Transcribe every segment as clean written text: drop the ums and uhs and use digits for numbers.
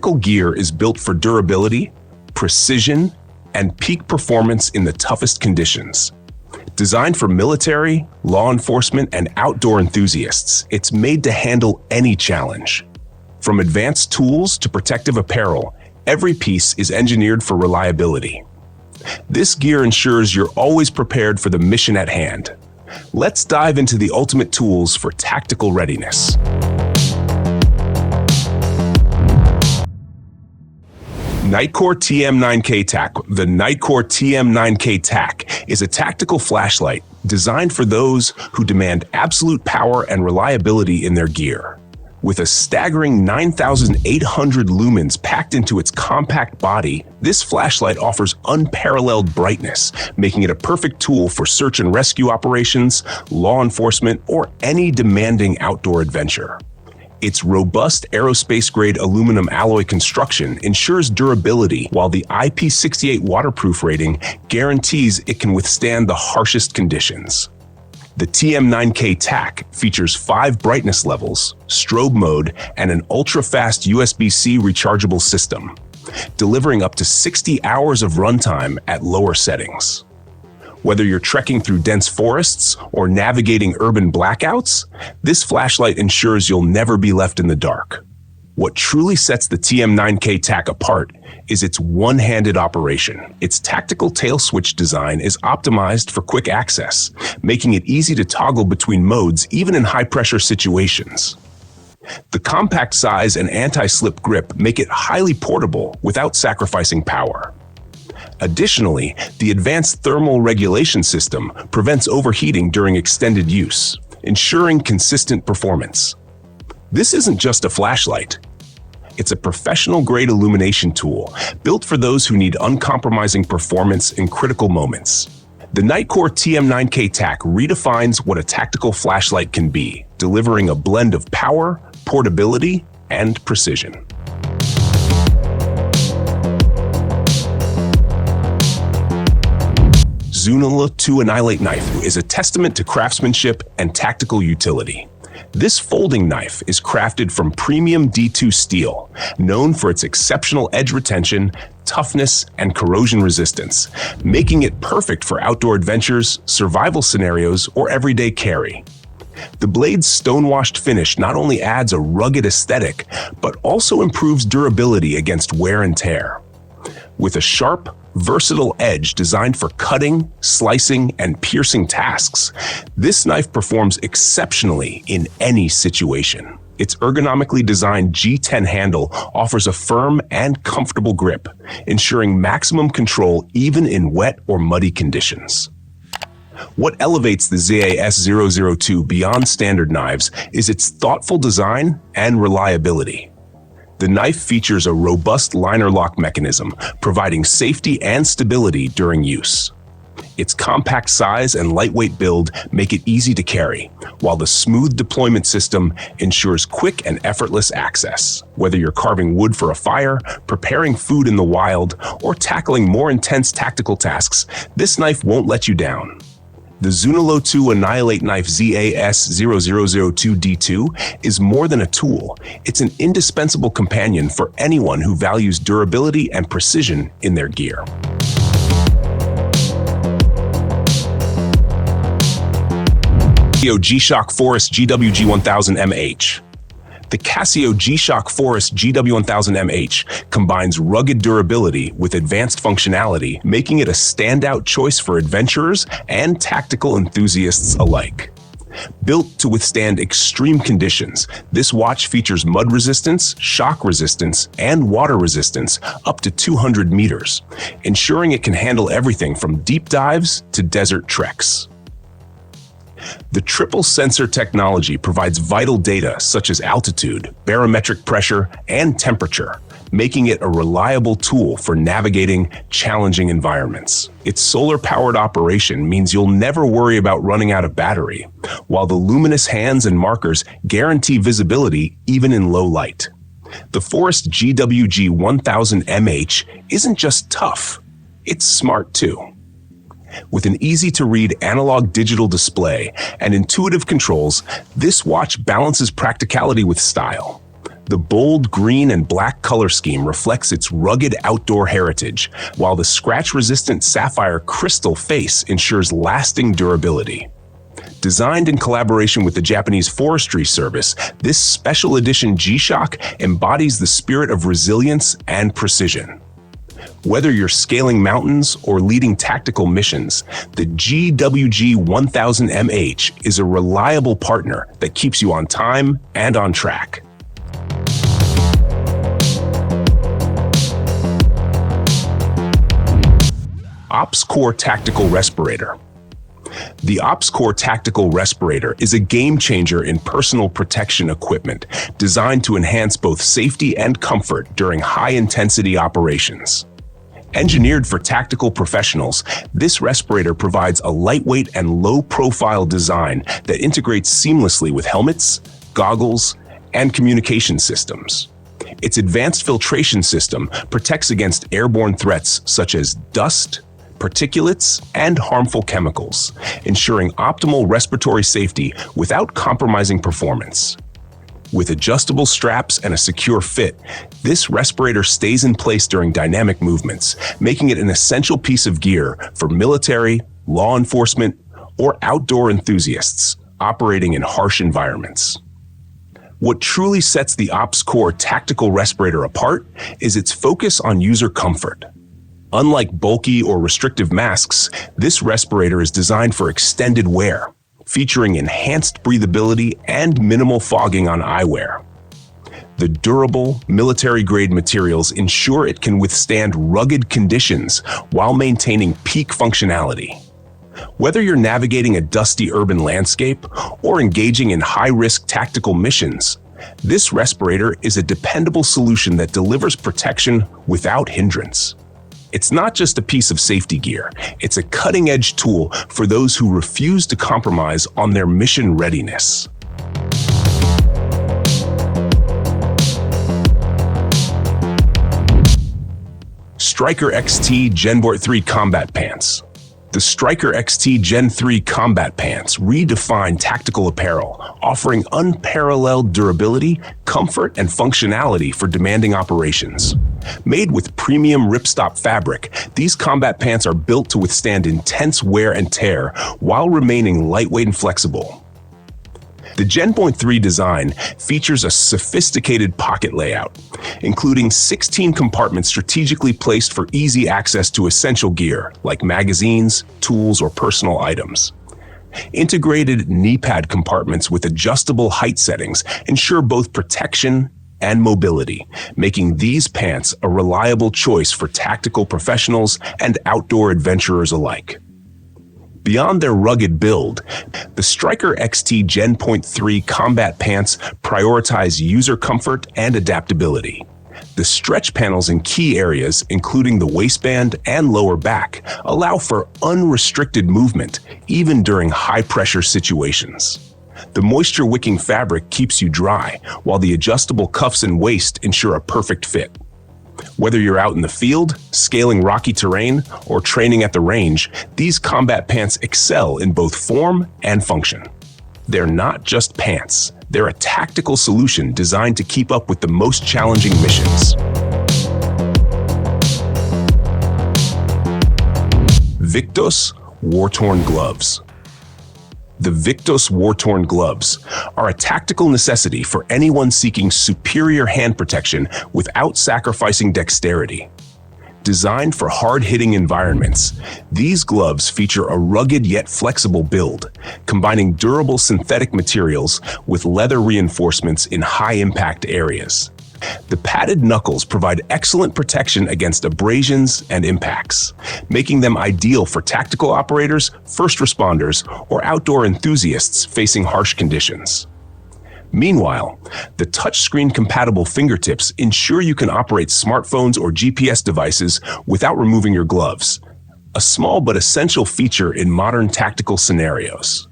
Nautical gear is built for durability, precision, and peak performance in the toughest conditions. Designed for military, law enforcement, and outdoor enthusiasts, it's made to handle any challenge. From advanced tools to protective apparel, every piece is engineered for reliability. This gear ensures you're always prepared for the mission at hand. Let's dive into the ultimate tools for tactical readiness. Nitecore TM9K TAC. The Nitecore TM9K TAC is a tactical flashlight designed for those who demand absolute power and reliability in their gear. With a staggering 9,800 lumens packed into its compact body, this flashlight offers unparalleled brightness, making it a perfect tool for search and rescue operations, law enforcement, or any demanding outdoor adventure. Its robust aerospace-grade aluminum alloy construction ensures durability, while the IP68 waterproof rating guarantees it can withstand the harshest conditions. The TM9K TAC features 5 brightness levels, strobe mode, and an ultra-fast USB-C rechargeable system, delivering up to 60 hours of runtime at lower settings. Whether you're trekking through dense forests or navigating urban blackouts, this flashlight ensures you'll never be left in the dark. What truly sets the TM9K TAC apart is its one-handed operation. Its tactical tail switch design is optimized for quick access, making it easy to toggle between modes even in high-pressure situations. The compact size and anti-slip grip make it highly portable without sacrificing power. Additionally, the advanced thermal regulation system prevents overheating during extended use, ensuring consistent performance. This isn't just a flashlight. It's a professional-grade illumination tool built for those who need uncompromising performance in critical moments. The Nitecore TM9K TAC redefines what a tactical flashlight can be, delivering a blend of power, portability, and precision. Zunala 2 Annihilate Knife is a testament to craftsmanship and tactical utility. This folding knife is crafted from premium D2 steel, known for its exceptional edge retention, toughness, and corrosion resistance, making it perfect for outdoor adventures, survival scenarios, or everyday carry. The blade's stone-washed finish not only adds a rugged aesthetic, but also improves durability against wear and tear. With a sharp, versatile edge designed for cutting, slicing, and piercing tasks, this knife performs exceptionally in any situation. Its ergonomically designed G10 handle offers a firm and comfortable grip, ensuring maximum control even in wet or muddy conditions. What elevates the ZAS002 beyond standard knives is its thoughtful design and reliability. The knife features a robust liner lock mechanism, providing safety and stability during use. Its compact size and lightweight build make it easy to carry, while the smooth deployment system ensures quick and effortless access. Whether you're carving wood for a fire, preparing food in the wild, or tackling more intense tactical tasks, this knife won't let you down. The Zunala 2 Annihilate Knife ZAS0002D2 is more than a tool. It's an indispensable companion for anyone who values durability and precision in their gear. Casio G-Shock Forest GWG1000MH. The Casio G-Shock Forest GW1000MH combines rugged durability with advanced functionality, making it a standout choice for adventurers and tactical enthusiasts alike. Built to withstand extreme conditions, this watch features mud resistance, shock resistance, and water resistance up to 200 meters, ensuring it can handle everything from deep dives to desert treks. The triple sensor technology provides vital data such as altitude, barometric pressure, and temperature, making it a reliable tool for navigating challenging environments. Its solar-powered operation means you'll never worry about running out of battery, while the luminous hands and markers guarantee visibility even in low light. The Forest GWG1000MH isn't just tough, it's smart too. With an easy-to-read analog digital display and intuitive controls, this watch balances practicality with style. The bold green and black color scheme reflects its rugged outdoor heritage, while the scratch-resistant sapphire crystal face ensures lasting durability. Designed in collaboration with the Japanese Forestry Service, this special edition G-Shock embodies the spirit of resilience and precision. Whether you're scaling mountains or leading tactical missions, the GWG-1000MH is a reliable partner that keeps you on time and on track. OPS-Core Tactical Respirator. The OPS-Core Tactical Respirator is a game-changer in personal protection equipment designed to enhance both safety and comfort during high-intensity operations. Engineered for tactical professionals, this respirator provides a lightweight and low-profile design that integrates seamlessly with helmets, goggles, and communication systems. Its advanced filtration system protects against airborne threats such as dust, particulates, and harmful chemicals, ensuring optimal respiratory safety without compromising performance. With adjustable straps and a secure fit, this respirator stays in place during dynamic movements, making it an essential piece of gear for military, law enforcement, or outdoor enthusiasts operating in harsh environments. What truly sets the OPS-Core Tactical Respirator apart is its focus on user comfort. Unlike bulky or restrictive masks, this respirator is designed for extended wear, featuring enhanced breathability and minimal fogging on eyewear. The durable, military-grade materials ensure it can withstand rugged conditions while maintaining peak functionality. Whether you're navigating a dusty urban landscape or engaging in high-risk tactical missions, this respirator is a dependable solution that delivers protection without hindrance. It's not just a piece of safety gear, it's a cutting-edge tool for those who refuse to compromise on their mission readiness. Striker XT Gen 3 Combat Pants. The Striker XT Gen 3 Combat Pants redefine tactical apparel, offering unparalleled durability, comfort, and functionality for demanding operations. Made with premium ripstop fabric, these combat pants are built to withstand intense wear and tear while remaining lightweight and flexible. The Gen 3 design features a sophisticated pocket layout, including 16 compartments strategically placed for easy access to essential gear like magazines, tools, or personal items. Integrated knee pad compartments with adjustable height settings ensure both protection and mobility, making these pants a reliable choice for tactical professionals and outdoor adventurers alike. Beyond their rugged build, the Striker XT Gen 3 combat pants prioritize user comfort and adaptability. The stretch panels in key areas, including the waistband and lower back, allow for unrestricted movement, even during high-pressure situations. The moisture-wicking fabric keeps you dry, while the adjustable cuffs and waist ensure a perfect fit. Whether you're out in the field, scaling rocky terrain, or training at the range, these combat pants excel in both form and function. They're not just pants, they're a tactical solution designed to keep up with the most challenging missions. Victus War-Torn Gloves. The Victus War-Torn Gloves are a tactical necessity for anyone seeking superior hand protection without sacrificing dexterity. Designed for hard-hitting environments, these gloves feature a rugged yet flexible build, combining durable synthetic materials with leather reinforcements in high-impact areas. The padded knuckles provide excellent protection against abrasions and impacts, making them ideal for tactical operators, first responders, or outdoor enthusiasts facing harsh conditions. Meanwhile, the touchscreen-compatible fingertips ensure you can operate smartphones or GPS devices without removing your gloves, a small but essential feature in modern tactical scenarios.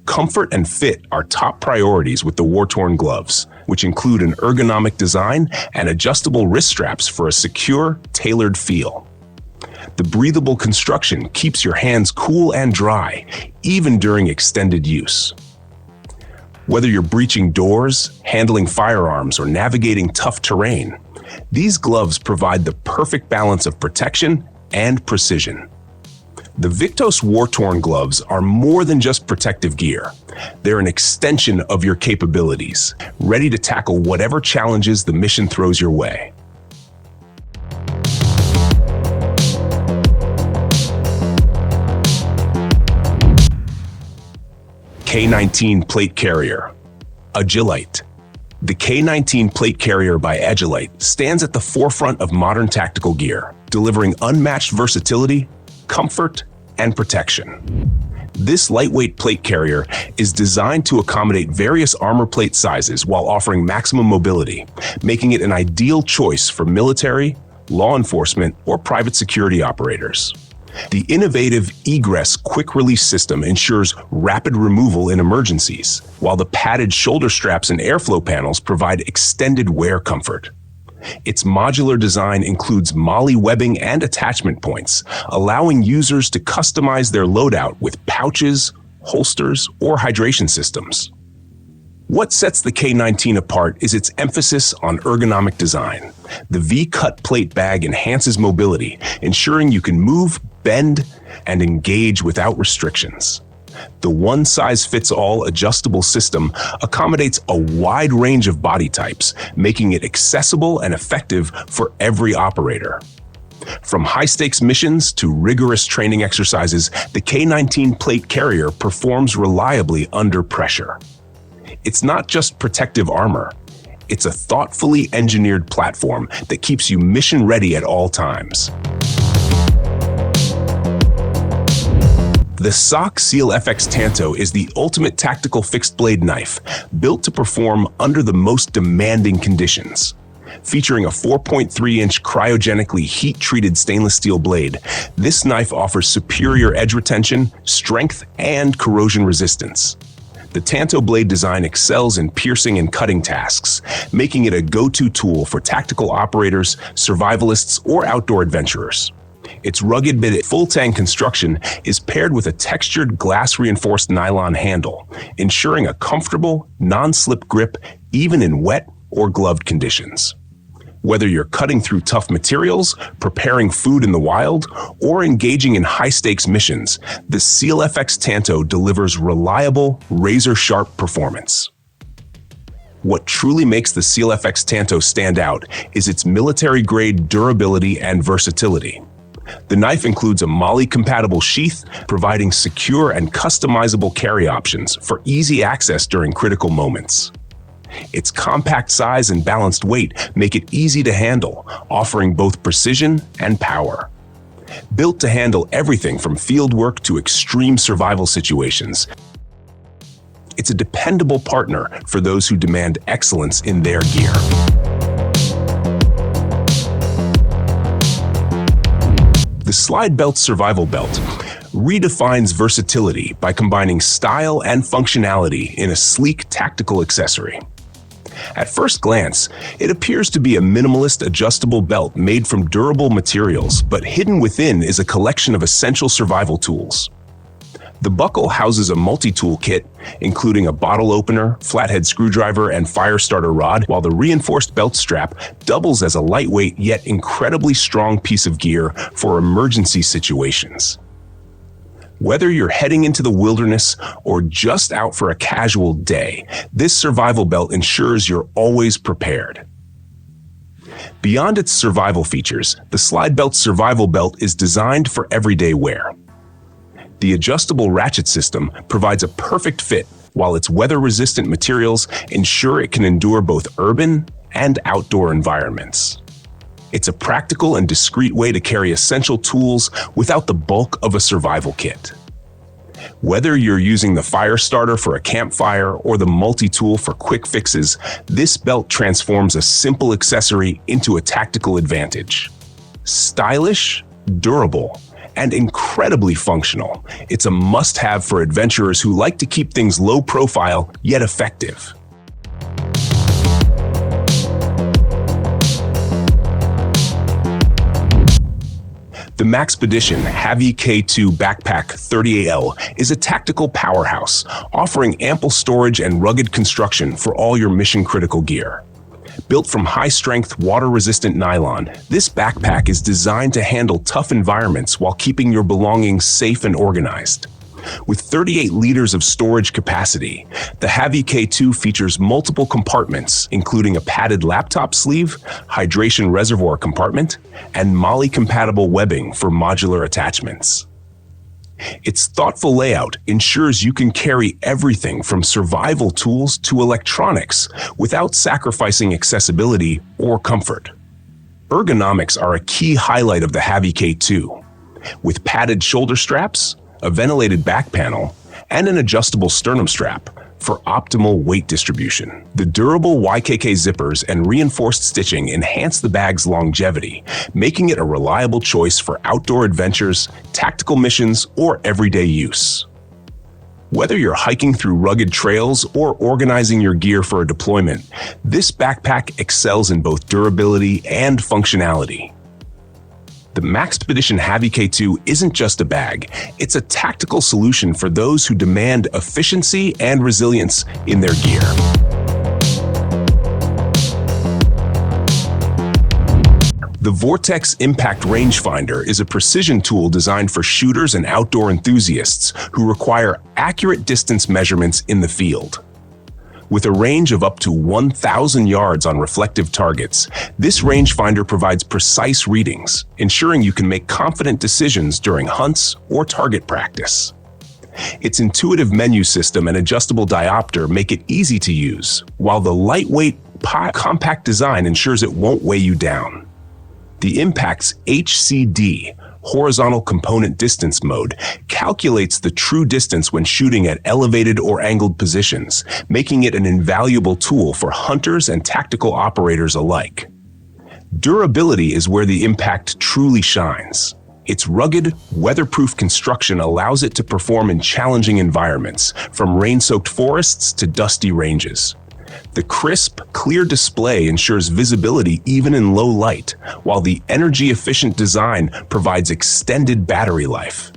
Comfort and fit are top priorities with the War-Torn gloves, which include an ergonomic design and adjustable wrist straps for a secure, tailored feel. The breathable construction keeps your hands cool and dry, even during extended use. Whether you're breaching doors, handling firearms, or navigating tough terrain, these gloves provide the perfect balance of protection and precision. The Victos War-Torn gloves are more than just protective gear. They're an extension of your capabilities, ready to tackle whatever challenges the mission throws your way. K-19 Plate Carrier. Agilite. The K-19 Plate Carrier by Agilite stands at the forefront of modern tactical gear, delivering unmatched versatility, comfort, and protection. This lightweight plate carrier is designed to accommodate various armor plate sizes while offering maximum mobility, making it an ideal choice for military, law enforcement, or private security operators. The innovative egress quick-release system ensures rapid removal in emergencies, while the padded shoulder straps and airflow panels provide extended wear comfort. Its modular design includes MOLLE webbing and attachment points, allowing users to customize their loadout with pouches, holsters, or hydration systems. What sets the K-19 apart is its emphasis on ergonomic design. The V-cut plate bag enhances mobility, ensuring you can move, bend, and engage without restrictions. The one-size-fits-all adjustable system accommodates a wide range of body types, making it accessible and effective for every operator. From high-stakes missions to rigorous training exercises, the K-19 plate carrier performs reliably under pressure. It's not just protective armor. It's a thoughtfully engineered platform that keeps you mission-ready at all times. The SOC Seal FX Tanto is the ultimate tactical fixed-blade knife, built to perform under the most demanding conditions. Featuring a 4.3-inch cryogenically heat-treated stainless steel blade, this knife offers superior edge retention, strength, and corrosion resistance. The Tanto blade design excels in piercing and cutting tasks, making it a go-to tool for tactical operators, survivalists, or outdoor adventurers. Its rugged but full-tang construction is paired with a textured glass-reinforced nylon handle, ensuring a comfortable, non-slip grip even in wet or gloved conditions. Whether you're cutting through tough materials, preparing food in the wild, or engaging in high-stakes missions, the Seal FX Tanto delivers reliable, razor-sharp performance. What truly makes the Seal FX Tanto stand out is its military-grade durability and versatility. The knife includes a MOLLE-compatible sheath, providing secure and customizable carry options for easy access during critical moments. Its compact size and balanced weight make it easy to handle, offering both precision and power. Built to handle everything from field work to extreme survival situations, it's a dependable partner for those who demand excellence in their gear. The Slide Belt Survival Belt redefines versatility by combining style and functionality in a sleek tactical accessory. At first glance, it appears to be a minimalist adjustable belt made from durable materials, but hidden within is a collection of essential survival tools. The buckle houses a multi-tool kit, including a bottle opener, flathead screwdriver, and fire starter rod, while the reinforced belt strap doubles as a lightweight yet incredibly strong piece of gear for emergency situations. Whether you're heading into the wilderness or just out for a casual day, this survival belt ensures you're always prepared. Beyond its survival features, the Slide Belt Survival Belt is designed for everyday wear. The adjustable ratchet system provides a perfect fit, while its weather-resistant materials ensure it can endure both urban and outdoor environments. It's a practical and discreet way to carry essential tools without the bulk of a survival kit. Whether you're using the fire starter for a campfire or the multi-tool for quick fixes, this belt transforms a simple accessory into a tactical advantage. Stylish, durable, and incredibly functional, it's a must-have for adventurers who like to keep things low profile yet effective. The Maxpedition Heavy K2 Backpack 30AL is a tactical powerhouse, offering ample storage and rugged construction for all your mission-critical gear. Built from high-strength, water-resistant nylon, this backpack is designed to handle tough environments while keeping your belongings safe and organized. With 38 liters of storage capacity, the Heavy K2 features multiple compartments, including a padded laptop sleeve, hydration reservoir compartment, and MOLLE-compatible webbing for modular attachments. Its thoughtful layout ensures you can carry everything from survival tools to electronics without sacrificing accessibility or comfort. Ergonomics are a key highlight of the Heavy K2. With padded shoulder straps, a ventilated back panel, and an adjustable sternum strap for optimal weight distribution. The durable YKK zippers and reinforced stitching enhance the bag's longevity, making it a reliable choice for outdoor adventures, tactical missions, or everyday use. Whether you're hiking through rugged trails or organizing your gear for a deployment, this backpack excels in both durability and functionality. The Maxpedition Heavy K2 isn't just a bag, it's a tactical solution for those who demand efficiency and resilience in their gear. The Vortex Impact Rangefinder is a precision tool designed for shooters and outdoor enthusiasts who require accurate distance measurements in the field. With a range of up to 1,000 yards on reflective targets, this rangefinder provides precise readings, ensuring you can make confident decisions during hunts or target practice. Its intuitive menu system and adjustable diopter make it easy to use, while the lightweight, compact design ensures it won't weigh you down. The Impact's HCD, Horizontal Component Distance mode, calculates the true distance when shooting at elevated or angled positions, making it an invaluable tool for hunters and tactical operators alike. Durability is where the Impact truly shines. Its rugged, weatherproof construction allows it to perform in challenging environments, from rain-soaked forests to dusty ranges. The crisp, clear display ensures visibility even in low light, while the energy-efficient design provides extended battery life.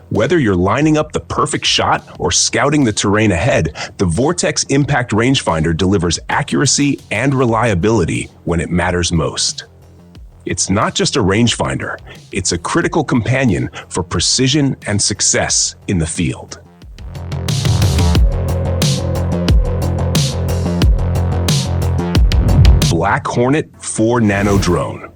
Whether you're lining up the perfect shot or scouting the terrain ahead, the Vortex Impact Rangefinder delivers accuracy and reliability when it matters most. It's not just a rangefinder, it's a critical companion for precision and success in the field. Black Hornet 4 Nano Drone.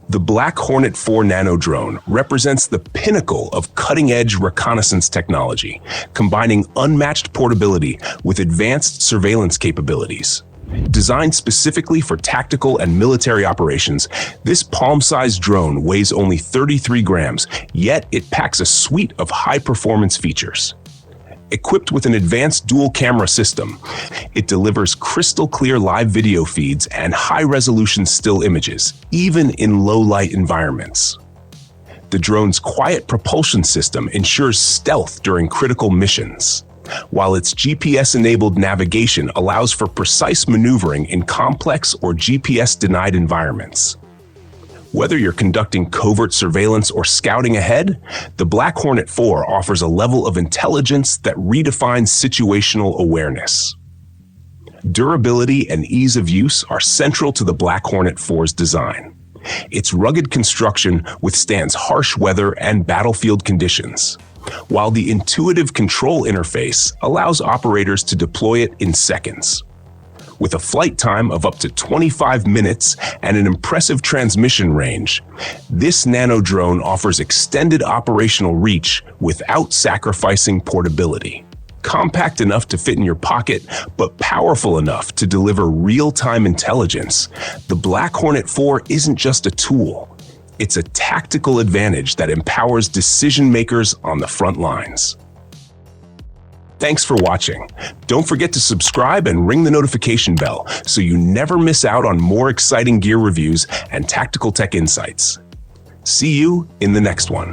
The Black Hornet 4 Nano Drone represents the pinnacle of cutting-edge reconnaissance technology, combining unmatched portability with advanced surveillance capabilities. Designed specifically for tactical and military operations, this palm-sized drone weighs only 33 grams, yet it packs a suite of high-performance features. Equipped with an advanced dual-camera system, it delivers crystal-clear live video feeds and high-resolution still images, even in low-light environments. The drone's quiet propulsion system ensures stealth during critical missions, while its GPS-enabled navigation allows for precise maneuvering in complex or GPS-denied environments. Whether you're conducting covert surveillance or scouting ahead, the Black Hornet 4 offers a level of intelligence that redefines situational awareness. Durability and ease of use are central to the Black Hornet 4's design. Its rugged construction withstands harsh weather and battlefield conditions, while the intuitive control interface allows operators to deploy it in seconds. With a flight time of up to 25 minutes and an impressive transmission range, this nano drone offers extended operational reach without sacrificing portability. Compact enough to fit in your pocket, but powerful enough to deliver real-time intelligence, the Black Hornet 4 isn't just a tool. It's a tactical advantage that empowers decision-makers on the front lines. Thanks for watching. Don't forget to subscribe and ring the notification bell so you never miss out on more exciting gear reviews and tactical tech insights. See you in the next one.